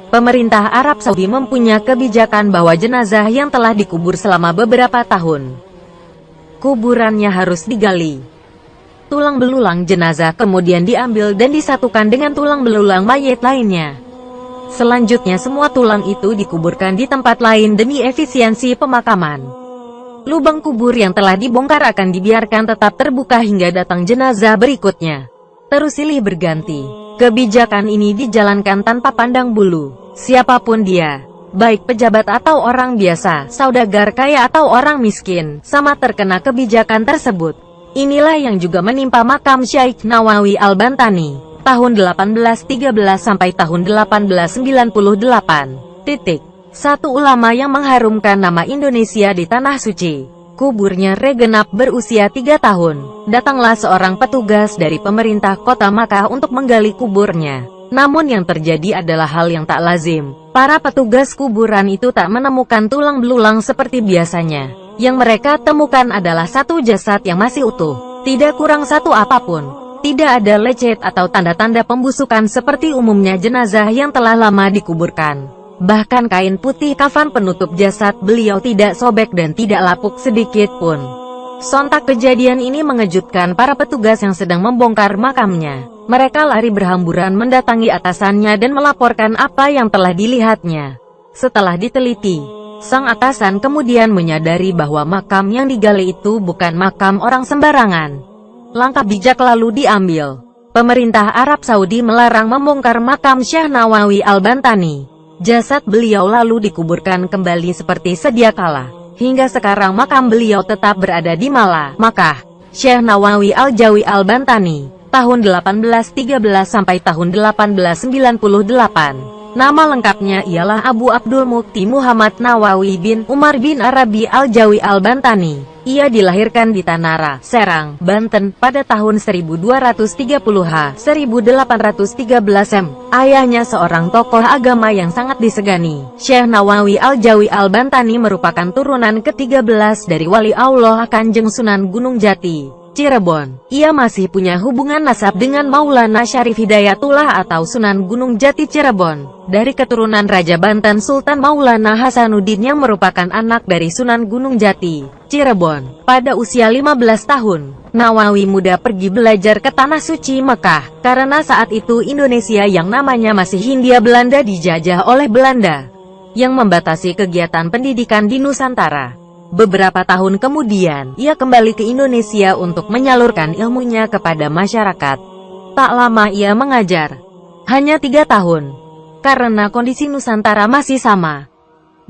Pemerintah Arab Saudi mempunyai kebijakan bahwa jenazah yang telah dikubur selama beberapa tahun, kuburannya harus digali. Tulang belulang jenazah kemudian diambil dan disatukan dengan tulang belulang mayat lainnya. Selanjutnya semua tulang itu dikuburkan di tempat lain demi efisiensi pemakaman. Lubang kubur yang telah dibongkar akan dibiarkan tetap terbuka hingga datang jenazah berikutnya. Terus silih berganti. Kebijakan ini dijalankan tanpa pandang bulu. Siapapun dia, baik pejabat atau orang biasa, saudagar kaya atau orang miskin, sama terkena kebijakan tersebut. Inilah yang juga menimpa makam Syekh Nawawi Al-Bantani, tahun 1813 sampai tahun 1898. Satu ulama yang mengharumkan nama Indonesia di Tanah Suci. Kuburnya regenap berusia 3 tahun. Datanglah seorang petugas dari pemerintah kota Makkah untuk menggali kuburnya. Namun yang terjadi adalah hal yang tak lazim. Para petugas kuburan itu tak menemukan tulang belulang seperti biasanya. Yang mereka temukan adalah satu jasad yang masih utuh. Tidak kurang satu apapun. Tidak ada lecet atau tanda-tanda pembusukan seperti umumnya jenazah yang telah lama dikuburkan. Bahkan kain putih kafan penutup jasad beliau tidak sobek dan tidak lapuk sedikit pun. Sontak kejadian ini mengejutkan para petugas yang sedang membongkar makamnya. Mereka lari berhamburan mendatangi atasannya dan melaporkan apa yang telah dilihatnya. Setelah diteliti, sang atasan kemudian menyadari bahwa makam yang digali itu bukan makam orang sembarangan. Langkah bijak lalu diambil. Pemerintah Arab Saudi melarang membongkar makam Syekh Nawawi Al-Bantani. Jasad beliau lalu dikuburkan kembali seperti sedia kala. Hingga sekarang makam beliau tetap berada di Makkah. Syekh Nawawi Al-Jawi Al-Bantani, tahun 1813 sampai tahun 1898. Nama lengkapnya ialah Abu Abdul Mukti Muhammad Nawawi bin Umar bin Arabi Al-Jawi Al-Bantani. Ia dilahirkan di Tanara, Serang, Banten, pada tahun 1230H, 1813 M. Ayahnya seorang tokoh agama yang sangat disegani. Syekh Nawawi Al-Jawi Al-Bantani merupakan turunan ke-13 dari Wali Allah Kanjeng Sunan Gunung Jati, Cirebon. Ia masih punya hubungan nasab dengan Maulana Syarif Hidayatullah atau Sunan Gunung Jati Cirebon. Dari keturunan Raja Banten Sultan Maulana Hasanuddin yang merupakan anak dari Sunan Gunung Jati, Cirebon. Pada usia 15 tahun, Nawawi muda pergi belajar ke Tanah Suci Mekah, karena saat itu Indonesia yang namanya masih Hindia Belanda dijajah oleh Belanda, yang membatasi kegiatan pendidikan di Nusantara. Beberapa tahun kemudian, ia kembali ke Indonesia untuk menyalurkan ilmunya kepada masyarakat. Tak lama ia mengajar, hanya 3 tahun, karena kondisi Nusantara masih sama,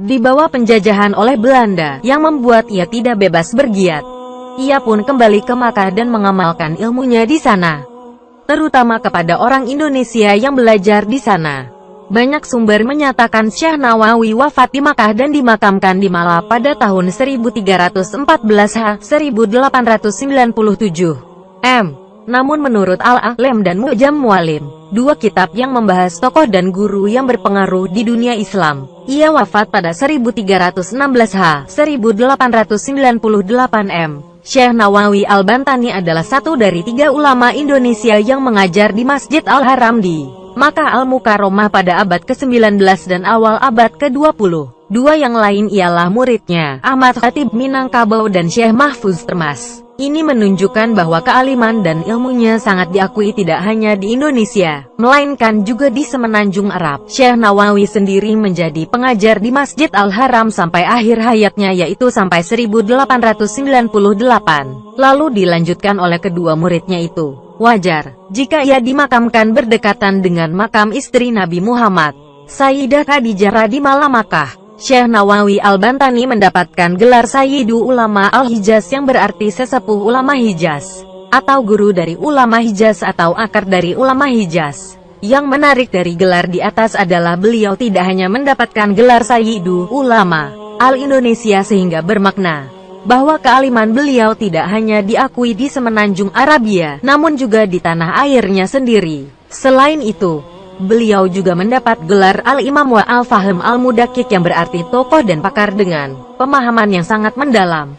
di bawah penjajahan oleh Belanda, yang membuat ia tidak bebas bergiat. Ia pun kembali ke Makkah dan mengamalkan ilmunya di sana, terutama kepada orang Indonesia yang belajar di sana. Banyak sumber menyatakan Syekh Nawawi wafat di Makkah dan dimakamkan di Malah pada tahun 1314H, 1897 M. Namun menurut Al-A'lam dan Mu'jam Mu'allim, dua kitab yang membahas tokoh dan guru yang berpengaruh di dunia Islam, ia wafat pada 1316H, 1898 M. Syekh Nawawi Al-Bantani adalah satu dari 3 ulama Indonesia yang mengajar di Masjid Al-Haram di Makkah Al-Mukarramah pada abad ke-19 dan awal abad ke-20. Dua yang lain ialah muridnya, Ahmad Khatib Minangkabau dan Syekh Mahfuz Termas. Ini menunjukkan bahwa kealiman dan ilmunya sangat diakui tidak hanya di Indonesia, melainkan juga di semenanjung Arab. Syekh Nawawi sendiri menjadi pengajar di Masjid Al-Haram sampai akhir hayatnya yaitu sampai 1898. Lalu dilanjutkan oleh kedua muridnya itu. Wajar jika ia dimakamkan berdekatan dengan makam istri Nabi Muhammad, Sayyidah Khadijah radhiyallahu Makkah. Syekh Nawawi Al-Bantani mendapatkan gelar Sayyidu Ulama Al-Hijaz yang berarti sesepuh ulama Hijaz, atau guru dari ulama Hijaz atau akar dari ulama Hijaz. Yang menarik dari gelar di atas adalah beliau tidak hanya mendapatkan gelar Sayyidu Ulama Al-Indonesia sehingga bermakna bahwa kealiman beliau tidak hanya diakui di semenanjung Arabia, namun juga di tanah airnya sendiri. Selain itu, beliau juga mendapat gelar Al-Imam wa Al-Fahim Al-Mudakik yang berarti tokoh dan pakar dengan pemahaman yang sangat mendalam.